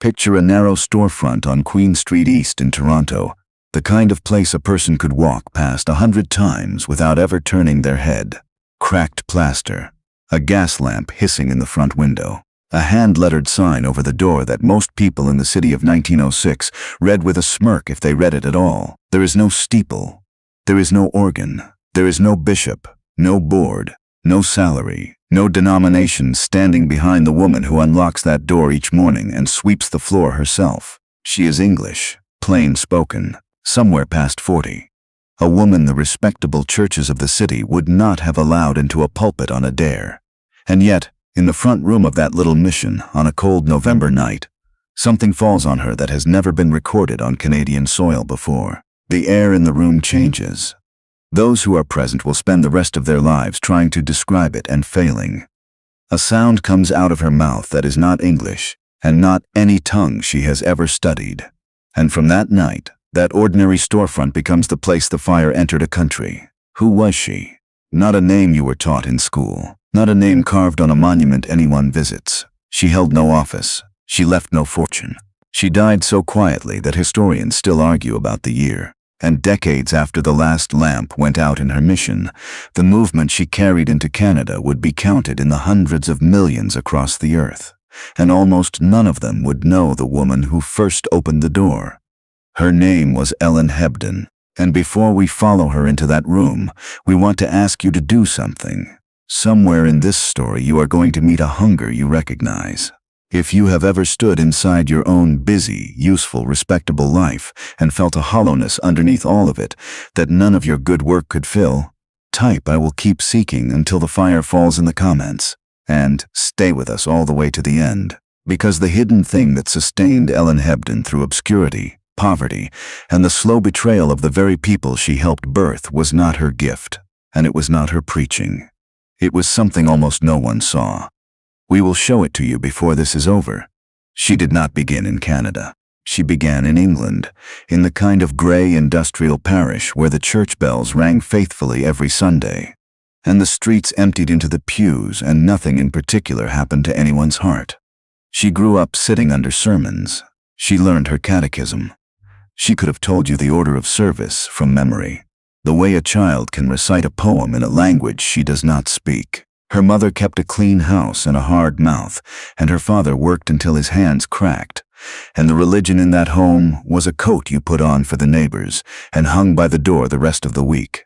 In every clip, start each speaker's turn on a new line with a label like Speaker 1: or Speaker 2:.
Speaker 1: Picture a narrow storefront on Queen Street East in Toronto, the kind of place a person could walk past 100 times without ever turning their head. Cracked plaster, a gas lamp hissing in the front window, a hand-lettered sign over the door that most people in the city of 1906 read with a smirk if they read it at all. There is no steeple. There is no organ. There is no bishop, no board, no salary, no denomination standing behind the woman who unlocks that door each morning and sweeps the floor herself. She is English, plain-spoken, somewhere past 40. A woman the respectable churches of the city would not have allowed into a pulpit on a dare. And yet, in the front room of that little mission, on a cold November night, something falls on her that has never been recorded on Canadian soil before. The air in the room changes. Those who are present will spend the rest of their lives trying to describe it and failing. A sound comes out of her mouth that is not English, and not any tongue she has ever studied. And from that night, that ordinary storefront becomes the place the fire entered a country. Who was she? Not a name you were taught in school. Not a name carved on a monument anyone visits. She held no office. She left no fortune. She died so quietly that historians still argue about the year. And decades after the last lamp went out in her mission, the movement she carried into Canada would be counted in the hundreds of millions across the earth. And almost none of them would know the woman who first opened the door. Her name was Ellen Hebden. And before we follow her into that room, we want to ask you to do something. Somewhere in this story you are going to meet a hunger you recognize. If you have ever stood inside your own busy, useful, respectable life and felt a hollowness underneath all of it that none of your good work could fill, type "I will keep seeking" until the fire falls in the comments. And stay with us all the way to the end. Because the hidden thing that sustained Ellen Hebden through obscurity, poverty, and the slow betrayal of the very people she helped birth was not her gift, and it was not her preaching. It was something almost no one saw. We will show it to you before this is over. She did not begin in Canada. She began in England, in the kind of gray industrial parish where the church bells rang faithfully every Sunday, and the streets emptied into the pews and nothing in particular happened to anyone's heart. She grew up sitting under sermons. She learned her catechism. She could have told you the order of service from memory, the way a child can recite a poem in a language she does not speak. Her mother kept a clean house and a hard mouth, and her father worked until his hands cracked. And the religion in that home was a coat you put on for the neighbors and hung by the door the rest of the week.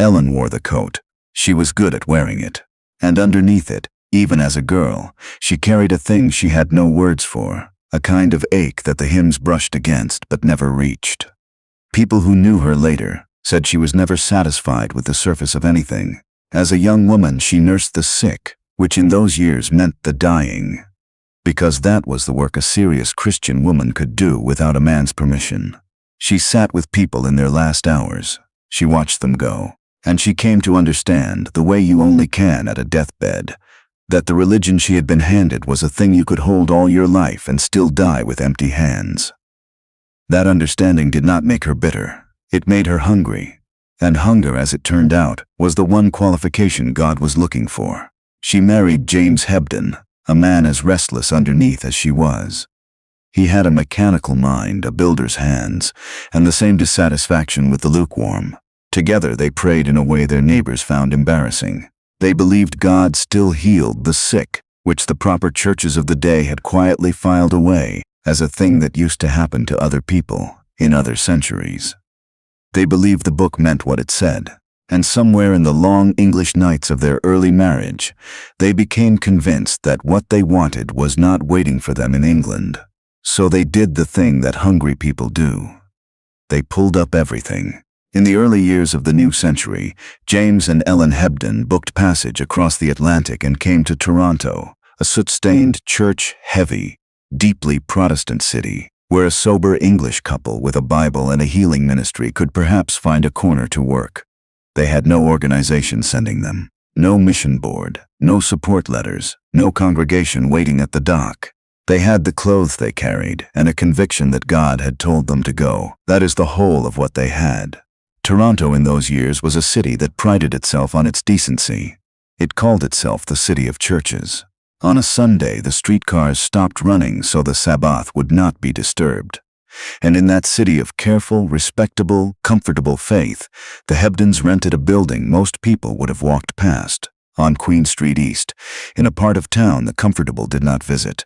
Speaker 1: Ellen wore the coat. She was good at wearing it. And underneath it, even as a girl, she carried a thing she had no words for, a kind of ache that the hymns brushed against but never reached. People who knew her later said she was never satisfied with the surface of anything. As a young woman, she nursed the sick, which in those years meant the dying, because that was the work a serious Christian woman could do without a man's permission. She sat with people in their last hours. She watched them go, and she came to understand, the way you only can at a deathbed, that the religion she had been handed was a thing you could hold all your life and still die with empty hands. That understanding did not make her bitter. It made her hungry. And hunger, as it turned out, was the one qualification God was looking for. She married James Hebden, a man as restless underneath as she was. He had a mechanical mind, a builder's hands, and the same dissatisfaction with the lukewarm. Together they prayed in a way their neighbors found embarrassing. They believed God still healed the sick, which the proper churches of the day had quietly filed away as a thing that used to happen to other people in other centuries. They believed the book meant what it said, and somewhere in the long English nights of their early marriage, they became convinced that what they wanted was not waiting for them in England. So they did the thing that hungry people do. They pulled up everything. In the early years of the new century, James and Ellen Hebden booked passage across the Atlantic and came to Toronto, a soot-stained, church-heavy, deeply Protestant city, where a sober English couple with a Bible and a healing ministry could perhaps find a corner to work. They had no organization sending them, no mission board, no support letters, no congregation waiting at the dock. They had the clothes they carried and a conviction that God had told them to go. That is the whole of what they had. Toronto in those years was a city that prided itself on its decency. It called itself the City of Churches. On a Sunday, the streetcars stopped running so the Sabbath would not be disturbed. And in that city of careful, respectable, comfortable faith, the Hebdens rented a building most people would have walked past, on Queen Street East, in a part of town the comfortable did not visit.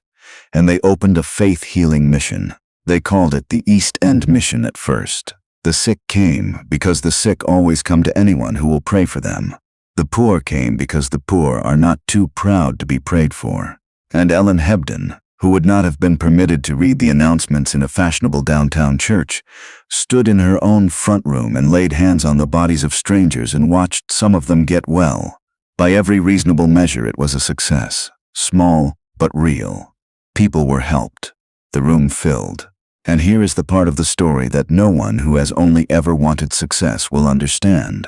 Speaker 1: And they opened a faith-healing mission. They called it the East End Mission at first. The sick came because the sick always come to anyone who will pray for them. The poor came because the poor are not too proud to be prayed for. And Ellen Hebden, who would not have been permitted to read the announcements in a fashionable downtown church, stood in her own front room and laid hands on the bodies of strangers and watched some of them get well. By every reasonable measure, it was a success. Small, but real. People were helped. The room filled. And here is the part of the story that no one who has only ever wanted success will understand.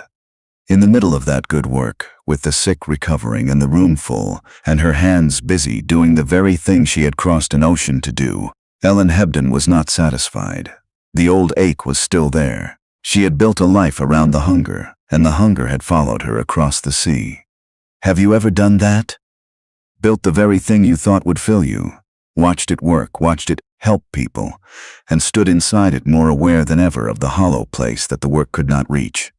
Speaker 1: In the middle of that good work, with the sick recovering and the room full, and her hands busy doing the very thing she had crossed an ocean to do, Ellen Hebden was not satisfied. The old ache was still there. She had built a life around the hunger, and the hunger had followed her across the sea. Have you ever done that? Built the very thing you thought would fill you, watched it work, watched it help people, and stood inside it more aware than ever of the hollow place that the work could not reach.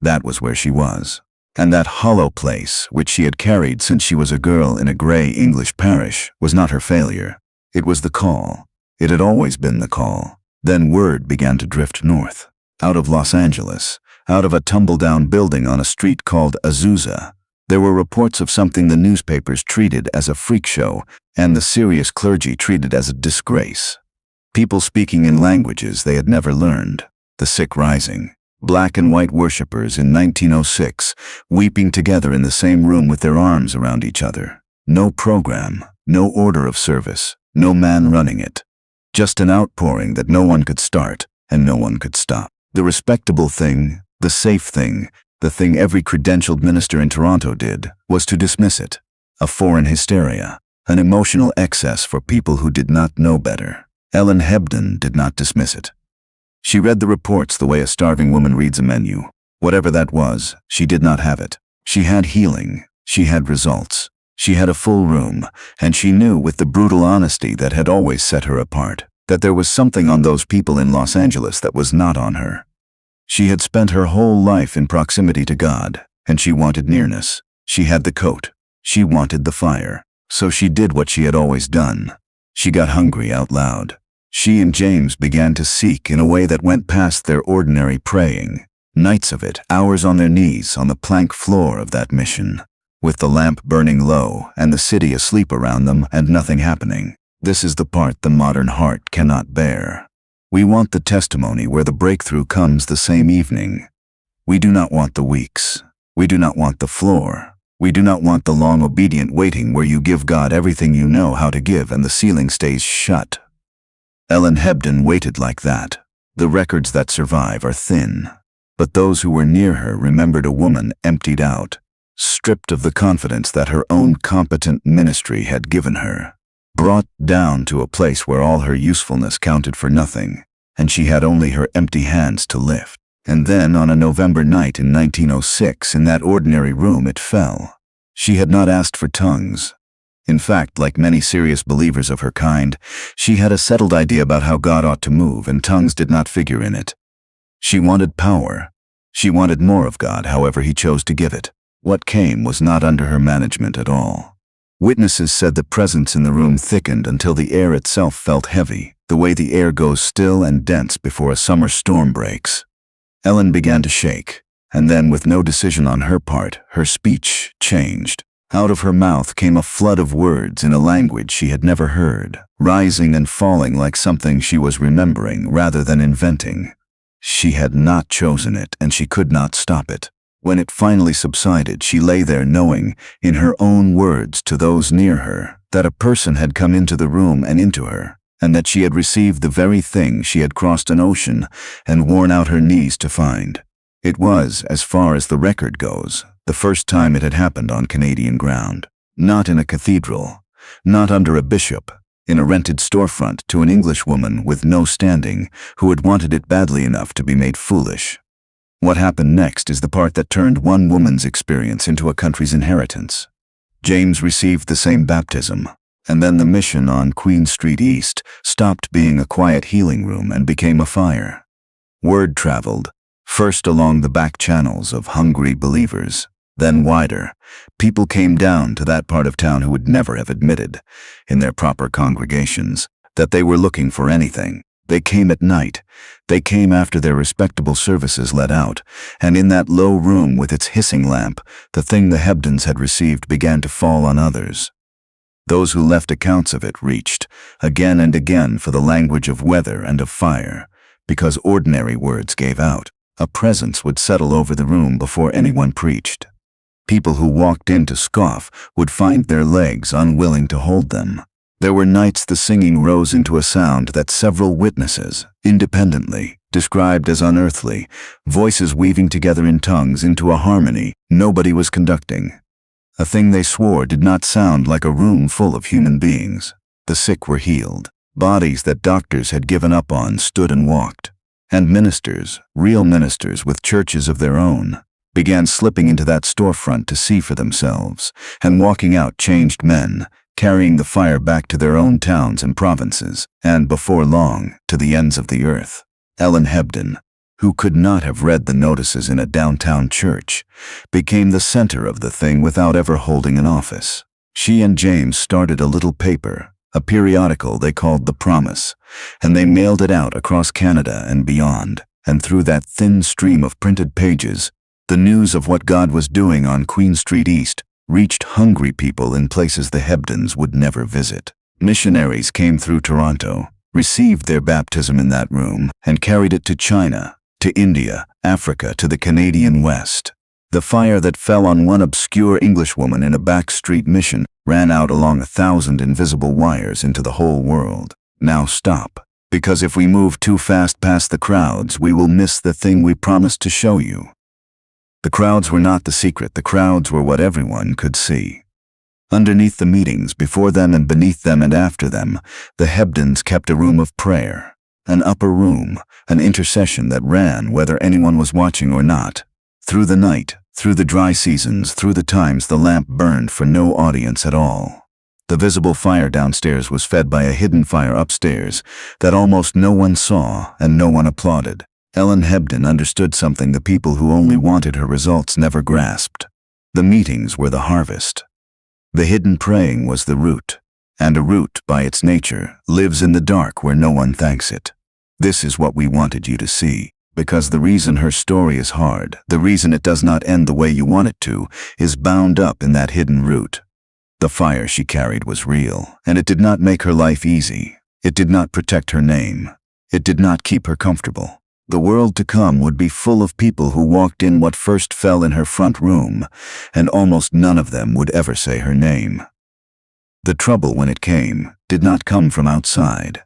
Speaker 1: That was where she was. And that hollow place, which she had carried since she was a girl in a gray English parish, was not her failure. It was the call. It had always been the call. Then word began to drift north. Out of Los Angeles, out of a tumble-down building on a street called Azusa, there were reports of something the newspapers treated as a freak show and the serious clergy treated as a disgrace. People speaking in languages they had never learned. The sick rising. Black and white worshippers in 1906, weeping together in the same room with their arms around each other. No program, no order of service, no man running it. Just an outpouring that no one could start and no one could stop. The respectable thing, the safe thing, the thing every credentialed minister in Toronto did, was to dismiss it. A foreign hysteria, an emotional excess for people who did not know better. Ellen Hebden did not dismiss it. She read the reports the way a starving woman reads a menu. Whatever that was, she did not have it. She had healing. She had results. She had a full room, and she knew with the brutal honesty that had always set her apart, that there was something on those people in Los Angeles that was not on her. She had spent her whole life in proximity to God, and she wanted nearness. She had the coat. She wanted the fire. So she did what she had always done. She got hungry out loud. She and James began to seek in a way that went past their ordinary praying. Nights of it, hours on their knees on the plank floor of that mission, with the lamp burning low and the city asleep around them and nothing happening. This is the part the modern heart cannot bear. We want the testimony where the breakthrough comes the same evening. We do not want the weeks. We do not want the floor. We do not want the long obedient waiting where you give God everything you know how to give and the ceiling stays shut. Ellen Hebden waited like that. The records that survive are thin. But those who were near her remembered a woman emptied out, stripped of the confidence that her own competent ministry had given her, brought down to a place where all her usefulness counted for nothing, and she had only her empty hands to lift. And then on a November night in 1906, in that ordinary room, it fell. She had not asked for tongues. In fact, like many serious believers of her kind, she had a settled idea about how God ought to move, and tongues did not figure in it. She wanted power. She wanted more of God, however he chose to give it. What came was not under her management at all. Witnesses said the presence in the room thickened until the air itself felt heavy, the way the air goes still and dense before a summer storm breaks. Ellen began to shake, and then, with no decision on her part, her speech changed. Out of her mouth came a flood of words in a language she had never heard, rising and falling like something she was remembering rather than inventing. She had not chosen it, and she could not stop it. When it finally subsided, she lay there knowing, in her own words to those near her, that a person had come into the room and into her, and that she had received the very thing she had crossed an ocean and worn out her knees to find. It was, as far as the record goes, the first time it had happened on Canadian ground. Not in a cathedral, not under a bishop, in a rented storefront to an Englishwoman with no standing who had wanted it badly enough to be made foolish. What happened next is the part that turned one woman's experience into a country's inheritance. James received the same baptism, and then the mission on Queen Street East stopped being a quiet healing room and became a fire. Word traveled, first along the back channels of hungry believers, then wider. People came down to that part of town who would never have admitted, in their proper congregations, that they were looking for anything. They came at night. They came after their respectable services let out, and in that low room with its hissing lamp, the thing the Hebdens had received began to fall on others. Those who left accounts of it reached, again and again, for the language of weather and of fire, because ordinary words gave out. A presence would settle over the room before anyone preached. People who walked in to scoff would find their legs unwilling to hold them. There were nights the singing rose into a sound that several witnesses, independently, described as unearthly, voices weaving together in tongues into a harmony nobody was conducting. A thing they swore did not sound like a room full of human beings. The sick were healed. Bodies that doctors had given up on stood and walked. And ministers, real ministers with churches of their own, began slipping into that storefront to see for themselves, and walking out changed men, carrying the fire back to their own towns and provinces, and before long, to the ends of the earth. Ellen Hebden, who could not have read the notices in a downtown church, became the center of the thing without ever holding an office. She and James started a little paper, a periodical they called The Promise, and they mailed it out across Canada and beyond, and through that thin stream of printed pages, the news of what God was doing on Queen Street East reached hungry people in places the Hebdens would never visit. Missionaries came through Toronto, received their baptism in that room, and carried it to China, to India, Africa, to the Canadian West. The fire that fell on one obscure Englishwoman in a back street mission ran out along 1,000 invisible wires into the whole world. Now stop, because if we move too fast past the crowds, we will miss the thing we promised to show you. The crowds were not the secret. The crowds were what everyone could see. Underneath the meetings, before them and beneath them and after them, the Hebdens kept a room of prayer, an upper room, an intercession that ran whether anyone was watching or not. Through the night, through the dry seasons, through the times the lamp burned for no audience at all. The visible fire downstairs was fed by a hidden fire upstairs that almost no one saw and no one applauded. Ellen Hebden understood something the people who only wanted her results never grasped. The meetings were the harvest. The hidden praying was the root, and a root, by its nature, lives in the dark where no one thanks it. This is what we wanted you to see, because the reason her story is hard, the reason it does not end the way you want it to, is bound up in that hidden root. The fire she carried was real, and it did not make her life easy. It did not protect her name. It did not keep her comfortable. The world to come would be full of people who walked in what first fell in her front room, and almost none of them would ever say her name. The trouble, when it came, did not come from outside.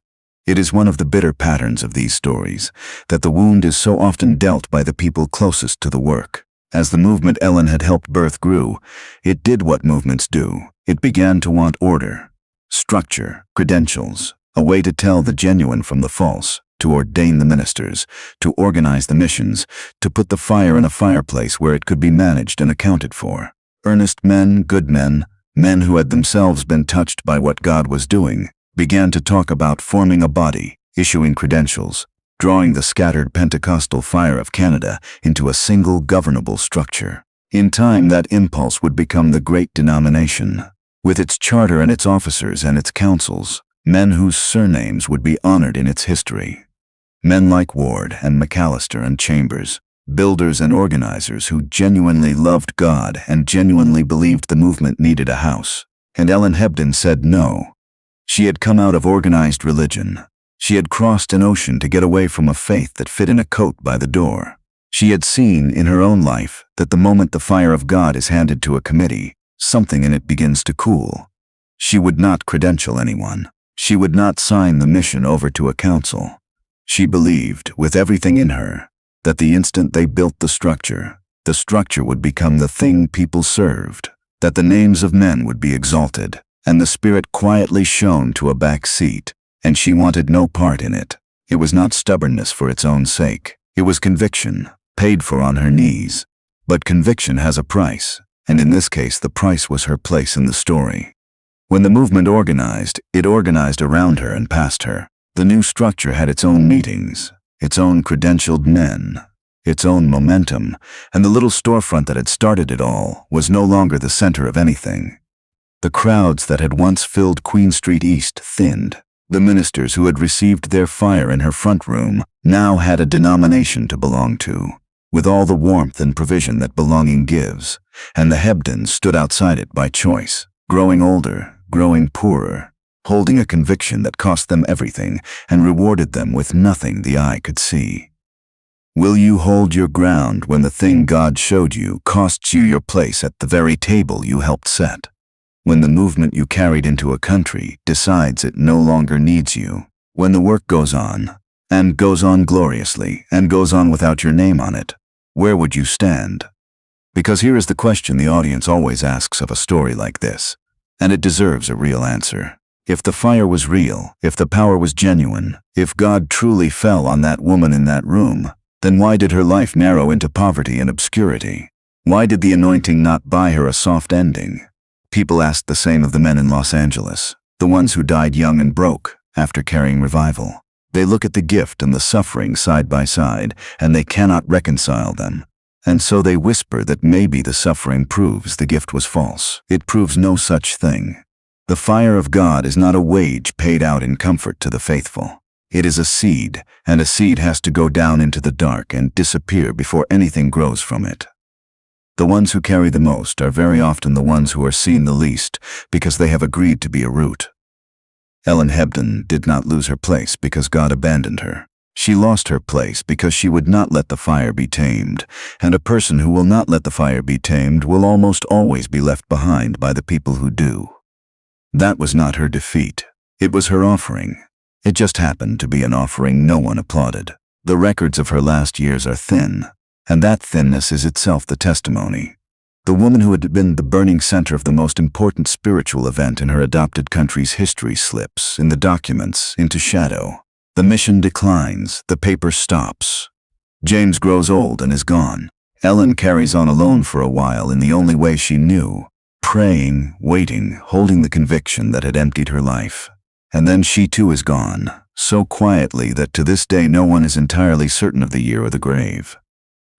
Speaker 1: It is one of the bitter patterns of these stories, that the wound is so often dealt by the people closest to the work. As the movement Ellen had helped birth grew, it did what movements do. It began to want order, structure, credentials, a way to tell the genuine from the false, to ordain the ministers, to organize the missions, to put the fire in a fireplace where it could be managed and accounted for. Earnest men, good men, men who had themselves been touched by what God was doing, began to talk about forming a body, issuing credentials, drawing the scattered Pentecostal fire of Canada into a single governable structure. In time, that impulse would become the great denomination, with its charter and its officers and its councils, men whose surnames would be honored in its history. Men like Ward and McAllister and Chambers, builders and organizers who genuinely loved God and genuinely believed the movement needed a house. And Ellen Hebden said no. She had come out of organized religion. She had crossed an ocean to get away from a faith that fit in a coat by the door. She had seen in her own life that the moment the fire of God is handed to a committee, something in it begins to cool. She would not credential anyone. She would not sign the mission over to a council. She believed, with everything in her, that the instant they built the structure would become the thing people served, that the names of men would be exalted, and the Spirit quietly shown to a back seat, and she wanted no part in it. It was not stubbornness for its own sake. It was conviction, paid for on her knees. But conviction has a price. And in this case, the price was her place in the story. When the movement organized, it organized around her and past her. The new structure had its own meetings, its own credentialed men, its own momentum, and the little storefront that had started it all was no longer the center of anything. The crowds that had once filled Queen Street East thinned. The ministers who had received their fire in her front room now had a denomination to belong to, with all the warmth and provision that belonging gives, and the Hebdens stood outside it by choice, growing older, growing poorer, holding a conviction that cost them everything and rewarded them with nothing the eye could see. Will you hold your ground when the thing God showed you costs you your place at the very table you helped set? When the movement you carried into a country decides it no longer needs you? When the work goes on, and goes on gloriously, and goes on without your name on it, where would you stand? Because here is the question the audience always asks of a story like this, and it deserves a real answer. If the fire was real, if the power was genuine, if God truly fell on that woman in that room, then why did her life narrow into poverty and obscurity? Why did the anointing not buy her a soft ending? People asked the same of the men in Los Angeles, the ones who died young and broke after carrying revival. They look at the gift and the suffering side by side, and they cannot reconcile them. And so they whisper that maybe the suffering proves the gift was false. It proves no such thing. The fire of God is not a wage paid out in comfort to the faithful. It is a seed, and a seed has to go down into the dark and disappear before anything grows from it. The ones who carry the most are very often the ones who are seen the least because they have agreed to be a root. Ellen Hebden did not lose her place because God abandoned her. She lost her place because she would not let the fire be tamed, and a person who will not let the fire be tamed will almost always be left behind by the people who do. That was not her defeat. It was her offering. It just happened to be an offering no one applauded. The records of her last years are thin, and that thinness is itself the testimony. The woman who had been the burning center of the most important spiritual event in her adopted country's history slips, in the documents, into shadow. The mission declines, the paper stops. James grows old and is gone. Ellen carries on alone for a while in the only way she knew, praying, waiting, holding the conviction that had emptied her life. And then she too is gone, so quietly that to this day no one is entirely certain of the year or the grave.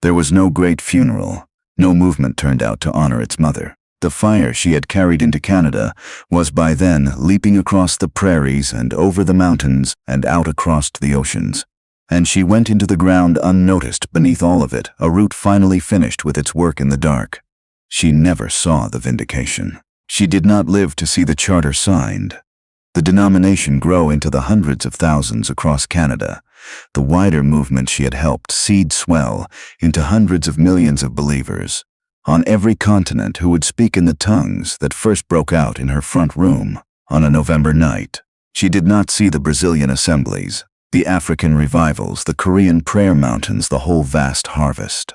Speaker 1: There was no great funeral. No movement turned out to honor its mother. The fire she had carried into Canada was by then leaping across the prairies and over the mountains and out across the oceans. And she went into the ground unnoticed beneath all of it, a root finally finished with its work in the dark. She never saw the vindication. She did not live to see the charter signed. The denomination grow into the hundreds of thousands across Canada. The wider movement she had helped seed swell into hundreds of millions of believers on every continent who would speak in the tongues that first broke out in her front room on a November night. She did not see the Brazilian assemblies, the African revivals, the Korean prayer mountains, the whole vast harvest.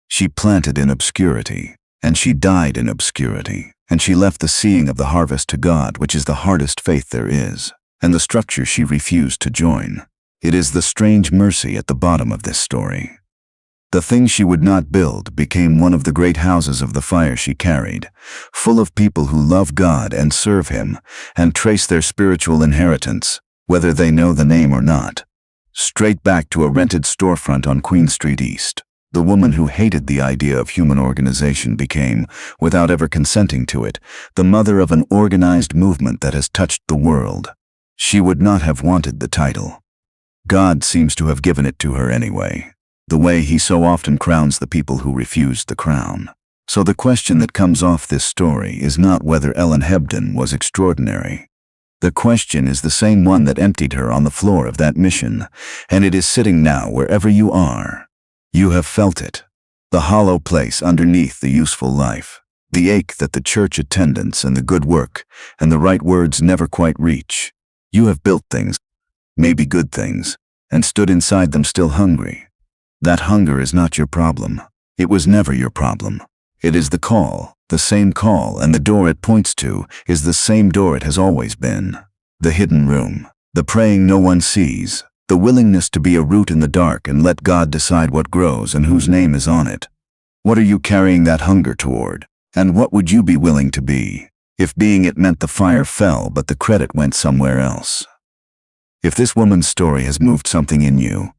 Speaker 1: She planted in obscurity, and she died in obscurity, and she left the seeing of the harvest to God, which is the hardest faith there is, and the structure she refused to join. It is the strange mercy at the bottom of this story. The thing she would not build became one of the great houses of the fire she carried, full of people who love God and serve Him and trace their spiritual inheritance, whether they know the name or not, straight back to a rented storefront on Queen Street East. The woman who hated the idea of human organization became, without ever consenting to it, the mother of an organized movement that has touched the world. She would not have wanted the title. God seems to have given it to her anyway, the way He so often crowns the people who refused the crown. So the question that comes off this story is not whether Ellen Hebden was extraordinary. The question is the same one that emptied her on the floor of that mission, and it is sitting now wherever you are. You have felt it, the hollow place underneath the useful life, the ache that the church attendance and the good work and the right words never quite reach. You have built things, maybe good things, and stood inside them still hungry. That hunger is not your problem. It was never your problem. It is the call, the same call, and the door it points to is the same door it has always been. The hidden room, the praying no one sees, the willingness to be a root in the dark and let God decide what grows and whose name is on it. What are you carrying that hunger toward? And what would you be willing to be if being it meant the fire fell but the credit went somewhere else? If this woman's story has moved something in you,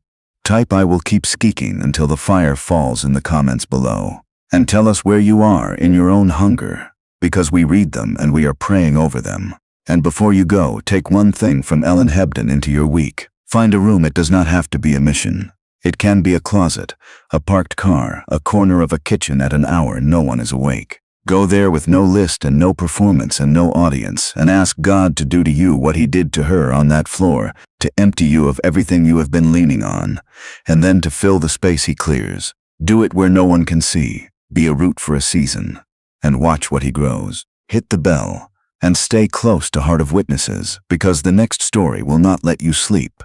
Speaker 1: type "I will keep skeeking until the fire falls" in the comments below, and tell us where you are in your own hunger, because we read them and we are praying over them. And before you go, take one thing from Ellen Hebden into your week. Find a room. It does not have to be a mission. It can be a closet, a parked car, a corner of a kitchen at an hour no one is awake. Go there with no list and no performance and no audience, and ask God to do to you what He did to her on that floor, to empty you of everything you have been leaning on, and then to fill the space He clears. Do it where no one can see. Be a root for a season, and watch what He grows. Hit the bell, and stay close to Heart of Witnesses, because the next story will not let you sleep.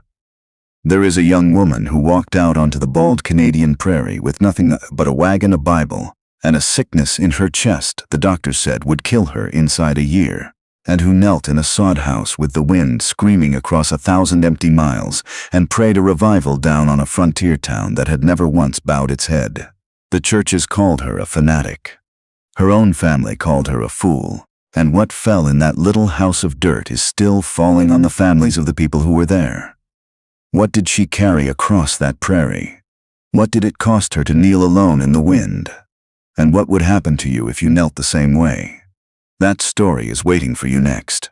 Speaker 1: There is a young woman who walked out onto the bald Canadian prairie with nothing but a wagon, a Bible, and a sickness in her chest the doctors said would kill her inside a year, and who knelt in a sod house with the wind screaming across 1,000 empty miles and prayed a revival down on a frontier town that had never once bowed its head. The churches called her a fanatic. Her own family called her a fool, and what fell in that little house of dirt is still falling on the families of the people who were there. What did she carry across that prairie? What did it cost her to kneel alone in the wind? And what would happen to you if you knelt the same way? That story is waiting for you next.